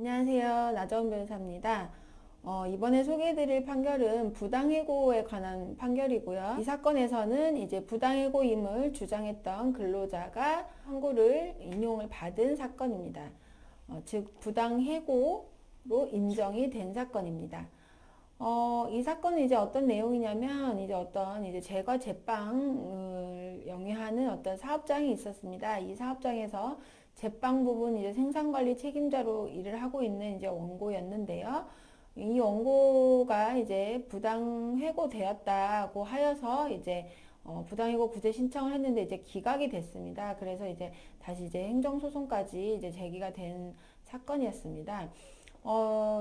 안녕하세요. 나정은 변호사입니다. 이번에 소개해드릴 판결은 부당해고에 관한 판결이고요. 이 사건에서는 이제 부당해고임을 주장했던 근로자가 항고를 인용을 받은 사건입니다. 즉 부당해고로 인정이 된 사건입니다. 이 사건은 이제 어떤 내용이냐면 이제 제과 제빵을 영위하는 어떤 사업장이 있었습니다. 이 사업장에서 제빵 부분 이제 생산관리 책임자로 일을 하고 있는 이제 원고였는데요. 이 원고가 이제 부당해고되었다고 하여서 이제 부당해고 구제 신청을 했는데 이제 기각이 됐습니다. 그래서 이제 다시 이제 행정소송까지 이제 제기가 된 사건이었습니다.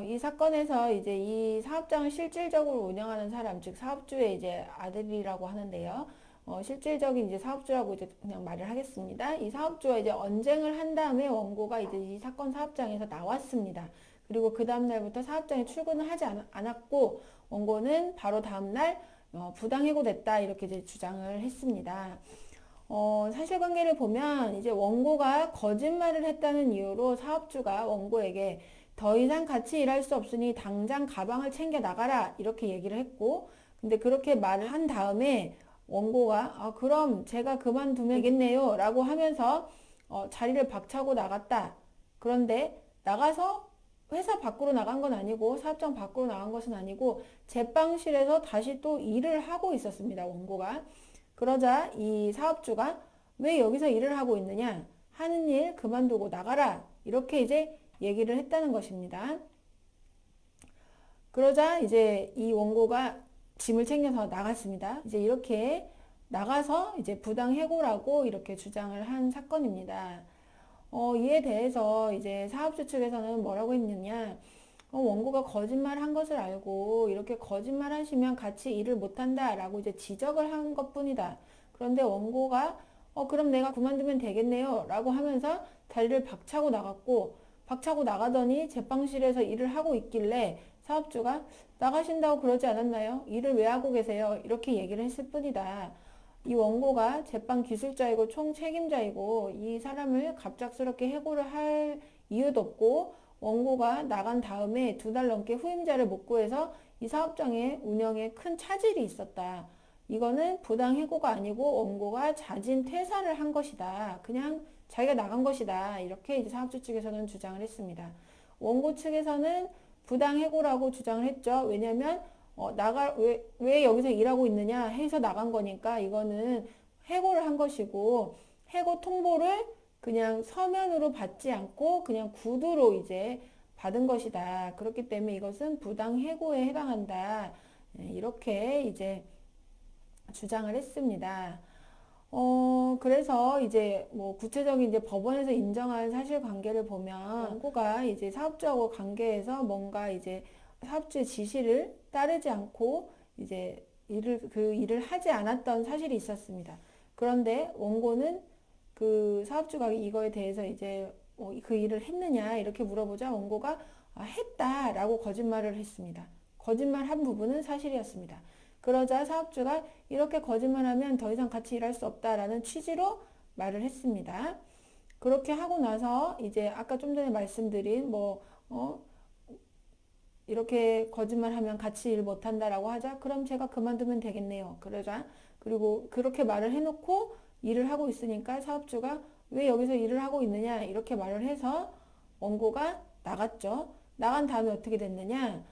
이 사건에서 이제 이 사업장을 실질적으로 운영하는 사람, 즉 사업주의 이제 아들이라고 하는데요. 실질적인 이제 사업주라고 이제 그냥 말을 하겠습니다. 이 사업주와 이제 언쟁을 한 다음에 원고가 이제 이 사건 사업장에서 나왔습니다. 그리고 그 다음날부터 사업장에 출근을 하지 않았고, 원고는 바로 다음날 부당해고됐다 이렇게 이제 주장을 했습니다. 사실관계를 보면 이제 원고가 거짓말을 했다는 이유로 사업주가 원고에게 더 이상 같이 일할 수 없으니 당장 가방을 챙겨 나가라 이렇게 얘기를 했고, 근데 그렇게 말을 한 다음에 원고가 그럼 제가 그만두면 되겠네요 라고 하면서 자리를 박차고 나갔다. 그런데 나가서 회사 밖으로 나간 건 아니고 사업장 밖으로 나간 것은 아니고 제빵실에서 다시 또 일을 하고 있었습니다. 원고가. 그러자 이 사업주가 왜 여기서 일을 하고 있느냐? 하는 일 그만두고 나가라. 이렇게 이제 얘기를 했다는 것입니다. 그러자 이제 이 원고가 짐을 챙겨서 나갔습니다. 이제 이렇게 나가서 이제 부당해고라고 이렇게 주장을 한 사건입니다. 이에 대해서 이제 사업주 측에서는 뭐라고 했느냐? 원고가 거짓말 한 것을 알고 이렇게 거짓말 하시면 같이 일을 못한다 라고 이제 지적을 한 것 뿐이다. 그런데 원고가 그럼 내가 그만두면 되겠네요 라고 하면서 자리를 박차고 나갔고, 박차고 나가더니 제빵실에서 일을 하고 있길래 사업주가 나가신다고 그러지 않았나요? 일을 왜 하고 계세요? 이렇게 얘기를 했을 뿐이다. 이 원고가 제빵 기술자이고 총 책임자이고 이 사람을 갑작스럽게 해고를 할 이유도 없고, 원고가 나간 다음에 2달 넘게 후임자를 못 구해서 이 사업장의 운영에 큰 차질이 있었다. 이거는 부당 해고가 아니고 원고가 자진 퇴사를 한 것이다. 그냥 자기가 나간 것이다. 이렇게 이제 사업주 측에서는 주장을 했습니다. 원고 측에서는 부당 해고라고 주장을 했죠. 왜냐면 왜 여기서 일하고 있느냐 해서 나간 거니까 이거는 해고를 한 것이고, 해고 통보를 그냥 서면으로 받지 않고 그냥 구두로 이제 받은 것이다. 그렇기 때문에 이것은 부당 해고에 해당한다. 이렇게 이제 주장을 했습니다. 그래서 이제 뭐 구체적인 이제 법원에서 인정한 사실관계를 보면 원고가 이제 사업주하고 관계에서 뭔가 이제 사업주의 지시를 따르지 않고 이제 그 일을 하지 않았던 사실이 있었습니다. 그런데 원고는 그 사업주가 이거에 대해서 이제 그 일을 했느냐 이렇게 물어보자 원고가 했다라고 거짓말을 했습니다. 거짓말한 부분은 사실이었습니다. 그러자 사업주가 이렇게 거짓말하면 더 이상 같이 일할 수 없다라는 취지로 말을 했습니다. 그렇게 하고 나서 이제 아까 좀 전에 말씀드린 이렇게 거짓말하면 같이 일 못한다라고 하자 그럼 제가 그만두면 되겠네요. 그러자 그리고 그렇게 말을 해놓고 일을 하고 있으니까 사업주가 왜 여기서 일을 하고 있느냐 이렇게 말을 해서 원고가 나갔죠. 나간 다음에 어떻게 됐느냐?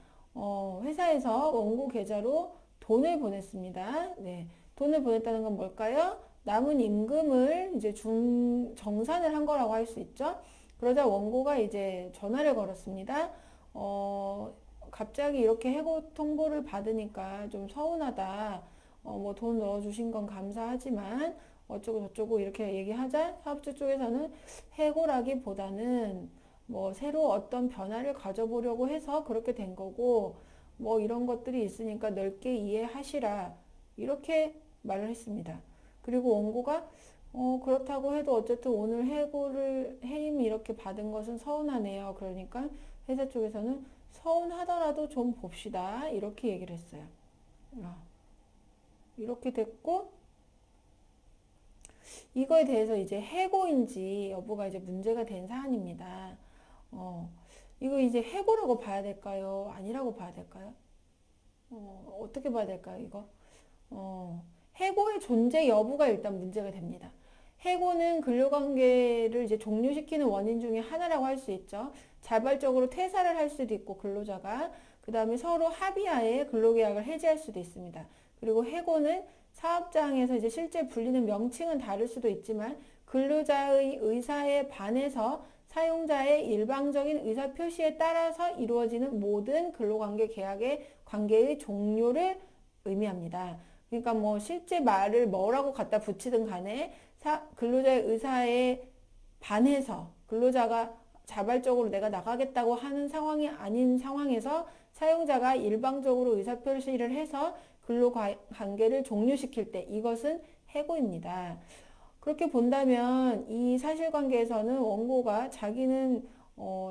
회사에서 원고 계좌로 돈을 보냈습니다. 네, 돈을 보냈다는 건 뭘까요? 남은 임금을 이제 정산을 한 거라고 할 수 있죠. 그러자 원고가 이제 전화를 걸었습니다. 갑자기 이렇게 해고 통보를 받으니까 좀 서운하다. 뭐 돈 넣어주신 건 감사하지만 어쩌고 저쩌고 이렇게 얘기하자 사업주 쪽에서는 해고라기보다는 뭐 새로 어떤 변화를 가져보려고 해서 그렇게 된 거고 뭐 이런 것들이 있으니까 넓게 이해하시라 이렇게 말을 했습니다. 그리고 원고가 그렇다고 해도 어쨌든 오늘 해임 이렇게 받은 것은 서운하네요. 그러니까 회사 쪽에서는 서운하더라도 좀 봅시다 이렇게 얘기를 했어요. 이렇게 됐고, 이거에 대해서 이제 해고인지 여부가 이제 문제가 된 사안입니다. 이거 이제 해고라고 봐야 될까요? 아니라고 봐야 될까요? 어떻게 봐야 될까요, 이거? 해고의 존재 여부가 일단 문제가 됩니다. 해고는 근로관계를 이제 종료시키는 원인 중에 하나라고 할 수 있죠. 자발적으로 퇴사를 할 수도 있고 근로자가 그 다음에 서로 합의하에 근로계약을 해지할 수도 있습니다. 그리고 해고는 사업장에서 이제 실제 불리는 명칭은 다를 수도 있지만 근로자의 의사에 반해서 사용자의 일방적인 의사 표시에 따라서 이루어지는 모든 근로관계 계약의 관계의 종료를 의미합니다. 그러니까 뭐 실제 말을 뭐라고 갖다 붙이든 간에 근로자의 의사에 반해서 근로자가 자발적으로 내가 나가겠다고 하는 상황이 아닌 상황에서 사용자가 일방적으로 의사표시를 해서 근로관계를 종료시킬 때 이것은 해고입니다. 그렇게 본다면 이 사실관계에서는 원고가 자기는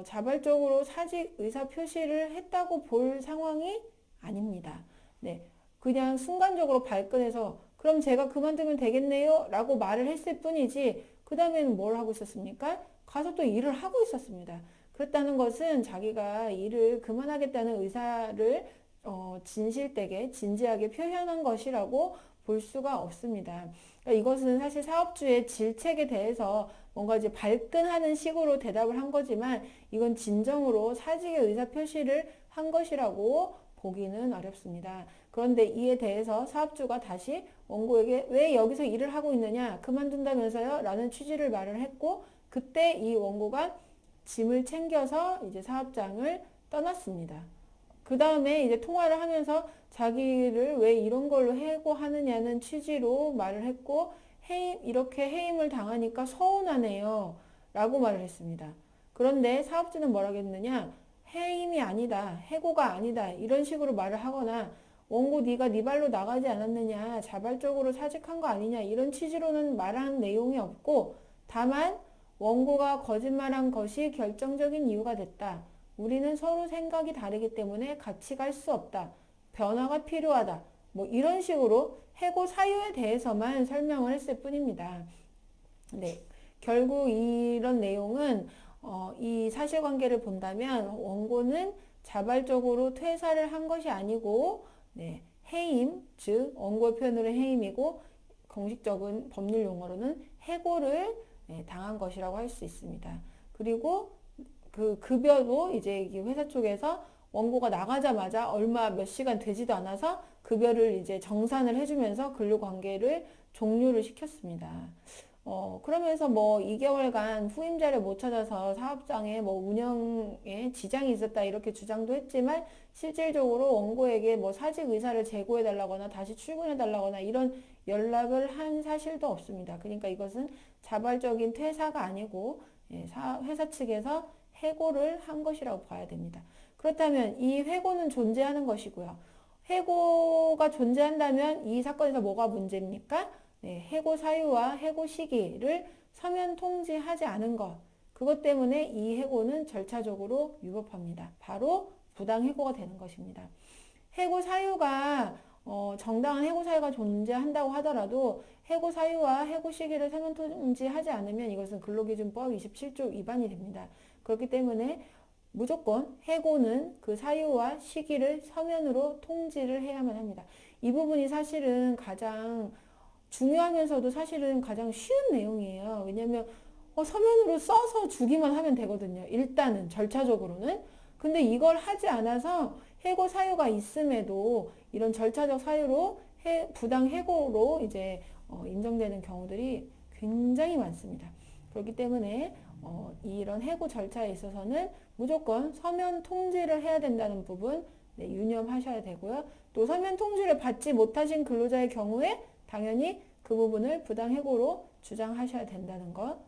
자발적으로 사직 의사표시를 했다고 볼 상황이 아닙니다. 네, 그냥 순간적으로 발끈해서 그럼 제가 그만두면 되겠네요 라고 말을 했을 뿐이지 그 다음에는 뭘 하고 있었습니까? 가서 또 일을 하고 있었습니다. 그렇다는 것은 자기가 일을 그만하겠다는 의사를 진실되게 진지하게 표현한 것이라고 볼 수가 없습니다. 그러니까 이것은 사실 사업주의 질책에 대해서 뭔가 이제 발끈하는 식으로 대답을 한 거지만 이건 진정으로 사직의 의사 표시를 한 것이라고 보기는 어렵습니다. 그런데 이에 대해서 사업주가 다시 원고에게 왜 여기서 일을 하고 있느냐 그만둔다면서요 라는 취지를 말을 했고 그때 이 원고가 짐을 챙겨서 이제 사업장을 떠났습니다. 그 다음에 이제 통화를 하면서 자기를 왜 이런 걸로 해고하느냐는 취지로 말을 했고 이렇게 해임을 당하니까 서운하네요 라고 말을 했습니다. 그런데 사업주는 뭐라고 했느냐 해임이 아니다 해고가 아니다 이런 식으로 말을 하거나 원고 네가 네 발로 나가지 않았느냐 자발적으로 사직한 거 아니냐 이런 취지로는 말한 내용이 없고 다만 원고가 거짓말한 것이 결정적인 이유가 됐다. 우리는 서로 생각이 다르기 때문에 같이 갈 수 없다. 변화가 필요하다. 뭐 이런 식으로 해고 사유에 대해서만 설명을 했을 뿐입니다. 네. 결국 이런 내용은 이 사실관계를 본다면 원고는 자발적으로 퇴사를 한 것이 아니고 네, 해임, 즉 원고의 표현으로 해임이고 공식적인 법률 용어로는 해고를 당한 것이라고 할 수 있습니다. 그리고 그 급여도 이제 회사 쪽에서 원고가 나가자마자 얼마 몇 시간 되지도 않아서 급여를 이제 정산을 해주면서 근로관계를 종료를 시켰습니다. 그러면서 뭐 2개월간 후임자를 못 찾아서 사업장에 뭐 운영에 지장이 있었다 이렇게 주장도 했지만 실질적으로 원고에게 뭐 사직 의사를 재고해 달라거나 다시 출근해 달라거나 이런 연락을 한 사실도 없습니다. 그러니까 이것은 자발적인 퇴사가 아니고 회사 측에서 해고를 한 것이라고 봐야 됩니다. 그렇다면 이 해고는 존재하는 것이고요. 해고가 존재한다면 이 사건에서 뭐가 문제입니까? 네, 해고 사유와 해고 시기를 서면 통지하지 않은 것. 그것 때문에 이 해고는 절차적으로 위법합니다. 바로 부당해고가 되는 것입니다. 해고 사유가 정당한 해고 사유가 존재한다고 하더라도 해고 사유와 해고 시기를 서면 통지하지 않으면 이것은 근로기준법 27조 위반이 됩니다. 그렇기 때문에 무조건 해고는 그 사유와 시기를 서면으로 통지를 해야만 합니다. 이 부분이 사실은 가장 중요하면서도 사실은 가장 쉬운 내용이에요. 왜냐하면 서면으로 써서 주기만 하면 되거든요. 일단은 절차적으로는. 근데 이걸 하지 않아서 해고 사유가 있음에도 이런 절차적 사유로 부당 해고로 이제 인정되는 경우들이 굉장히 많습니다. 그렇기 때문에 이런 해고 절차에 있어서는 무조건 서면 통지를 해야 된다는 부분 유념하셔야 되고요. 또 서면 통지를 받지 못하신 근로자의 경우에 당연히 그 부분을 부당해고로 주장하셔야 된다는 거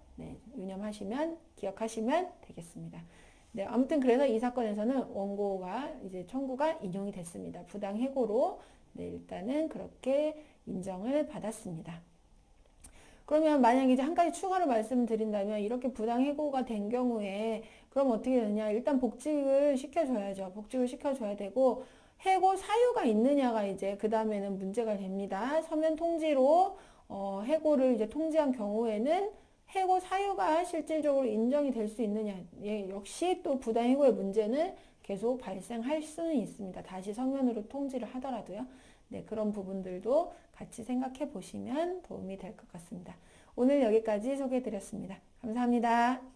유념하시면 기억하시면 되겠습니다. 네, 아무튼 그래서 이 사건에서는 원고가 이제 청구가 인용이 됐습니다. 부당해고로 일단은 그렇게 인정을 받았습니다. 그러면 만약에 이제 한 가지 추가로 말씀드린다면 이렇게 부당해고가 된 경우에 그럼 어떻게 되느냐? 일단 복직을 시켜줘야죠. 복직을 시켜줘야 되고 해고 사유가 있느냐가 이제 그 다음에는 문제가 됩니다. 서면 통지로 해고를 이제 통지한 경우에는 해고 사유가 실질적으로 인정이 될 수 있느냐. 예, 역시 또 부당해고의 문제는 계속 발생할 수는 있습니다. 다시 서면으로 통지를 하더라도요. 네, 그런 부분들도 같이 생각해 보시면 도움이 될 것 같습니다. 오늘 여기까지 소개해 드렸습니다. 감사합니다.